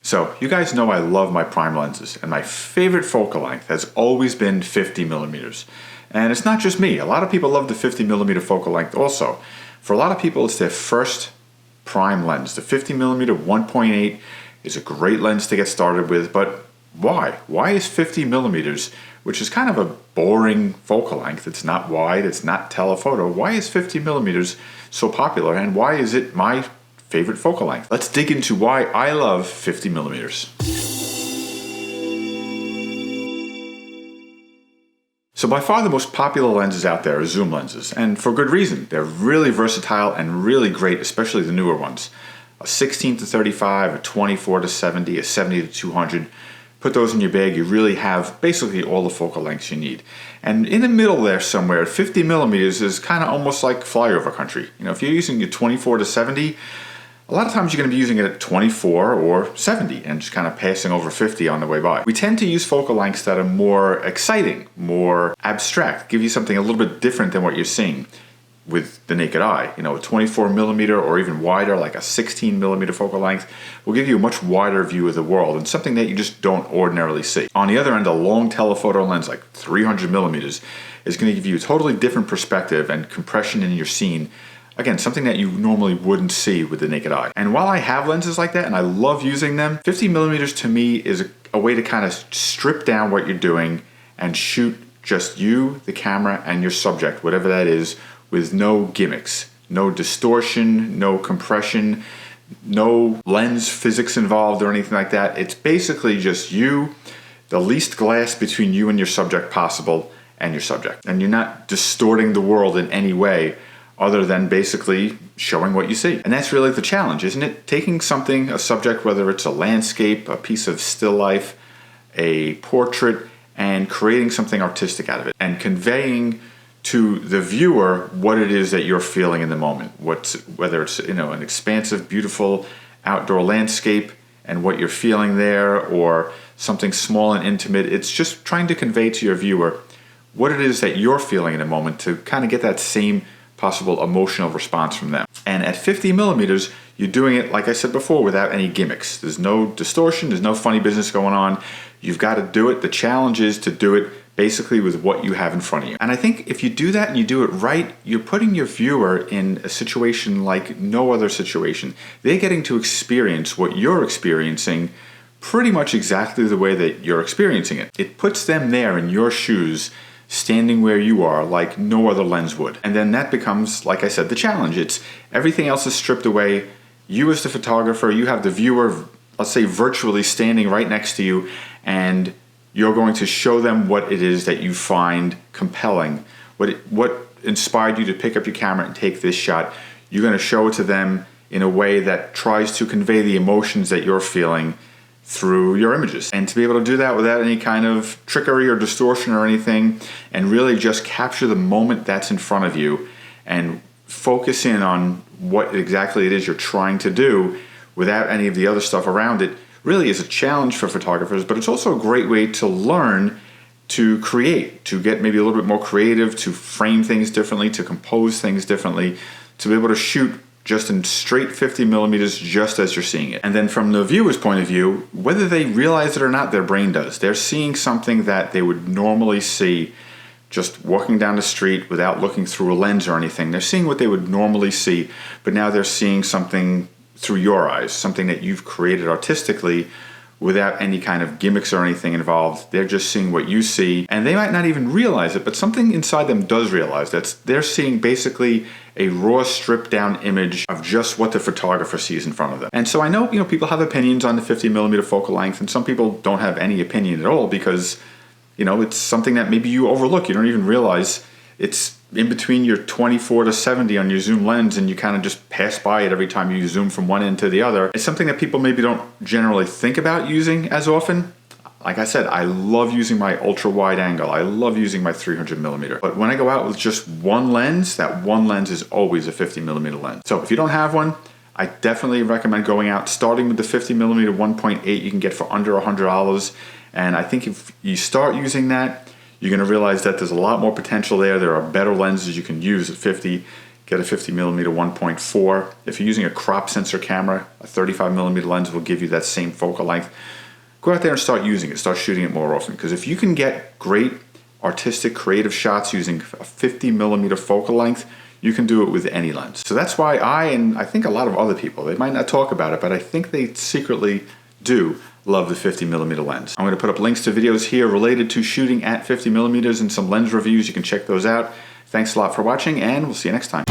So you guys know I love my prime lenses, and my favorite focal length has always been 50 millimeters. And it's not just me. A lot of people love the 50 millimeter focal length also. For a lot of people, it's their first prime lens. The 50 millimeter 1.8 is a great lens to get started with, but why? Why is 50 millimeters, which is kind of a boring focal length, it's not wide, it's not telephoto, why is 50 millimeters so popular, and why is it my favorite focal length? Let's dig into why I love 50 millimeters. So by far the most popular lenses out there are zoom lenses, and for good reason. They're really versatile and really great, especially the newer ones. A 16 to 35, a 24 to 70, a 70 to 200. Put those in your bag, you really have basically all the focal lengths you need. And in the middle there somewhere, 50 millimeters is kind of almost like flyover country. You know, if you're using your 24 to 70, a lot of times you're going to be using it at 24 or 70 and just kind of passing over 50 on the way by. We tend to use focal lengths that are more exciting, more abstract, give you something a little bit different than what you're seeing with the naked eye. You know, a 24 millimeter or even wider, like a 16 millimeter focal length, will give you a much wider view of the world and something that you just don't ordinarily see. On the other end, a long telephoto lens like 300 millimeters is going to give you a totally different perspective and compression in your scene. Again, something that you normally wouldn't see with the naked eye. And while I have lenses like that and I love using them, 50 millimeters to me is a way to kind of strip down what you're doing and shoot just you, the camera, and your subject, whatever that is, with no gimmicks, no distortion, no compression, no lens physics involved or anything like that. It's basically just you, the least glass between you and your subject possible, and your subject. And you're not distorting the world in any way other than basically showing what you see. And that's really the challenge, isn't it? Taking something, a subject, whether it's a landscape, a piece of still life, a portrait, and creating something artistic out of it and conveying to the viewer what it is that you're feeling in the moment. Whether it's, you know, an expansive, beautiful outdoor landscape and what you're feeling there, or something small and intimate. It's just trying to convey to your viewer what it is that you're feeling in a moment to kind of get that same possible emotional response from them. And at 50 millimeters, you're doing it, like I said before, without any gimmicks. There's no distortion, there's no funny business going on. You've got to do it. The challenge is to do it basically with what you have in front of you. And I think if you do that and you do it right, you're putting your viewer in a situation like no other situation. They're getting to experience what you're experiencing pretty much exactly the way that you're experiencing it. It puts them there in your shoes, standing where you are like no other lens would. And then that becomes, like I said, the challenge. It's everything else is stripped away. You as the photographer, you have the viewer, let's say virtually standing right next to you, and you're going to show them what it is that you find compelling, what inspired you to pick up your camera and take this shot. You're going to show it to them in a way that tries to convey the emotions that you're feeling through your images. And to be able to do that without any kind of trickery or distortion or anything, and really just capture the moment that's in front of you and focus in on what exactly it is you're trying to do without any of the other stuff around it, really is a challenge for photographers, but it's also a great way to learn to create, to get maybe a little bit more creative, to frame things differently, to compose things differently, to be able to shoot just in straight 50 millimeters just as you're seeing it. And then from the viewer's point of view, whether they realize it or not, their brain does. They're seeing something that they would normally see just walking down the street without looking through a lens or anything. They're seeing what they would normally see, but now they're seeing something through your eyes, something that you've created artistically without any kind of gimmicks or anything involved. They're just seeing what you see, and they might not even realize it, but something inside them does realize that they're seeing basically a raw, stripped down image of just what the photographer sees in front of them. And so I know, people have opinions on the 50 millimeter focal length, and some people don't have any opinion at all because, it's something that maybe you overlook. You don't even realize it's in between your 24 to 70 on your zoom lens, and you kind of just pass by it every time you zoom from one end to the other. It's something that people maybe don't generally think about using as often. Like I said, I love using my ultra wide angle. I love using my 300 millimeter. But when I go out with just one lens, that one lens is always a 50 millimeter lens. So if you don't have one, I definitely recommend going out, starting with the 50 millimeter 1.8 you can get for under $100. And I think if you start using that, you're going to realize that there's a lot more potential there. There are better lenses you can use at 50. get a 50mm 1.4. If you're using a crop sensor camera, a 35mm lens will give you that same focal length. Go out there and start using it, start shooting it more often, because if you can get great artistic creative shots using a 50mm focal length, you can do it with any lens. So that's why I think a lot of other people, they might not talk about it, but I think they secretly do love the 50mm lens. I'm going to put up links to videos here related to shooting at 50mm and some lens reviews. You can check those out. Thanks a lot for watching, and we'll see you next time.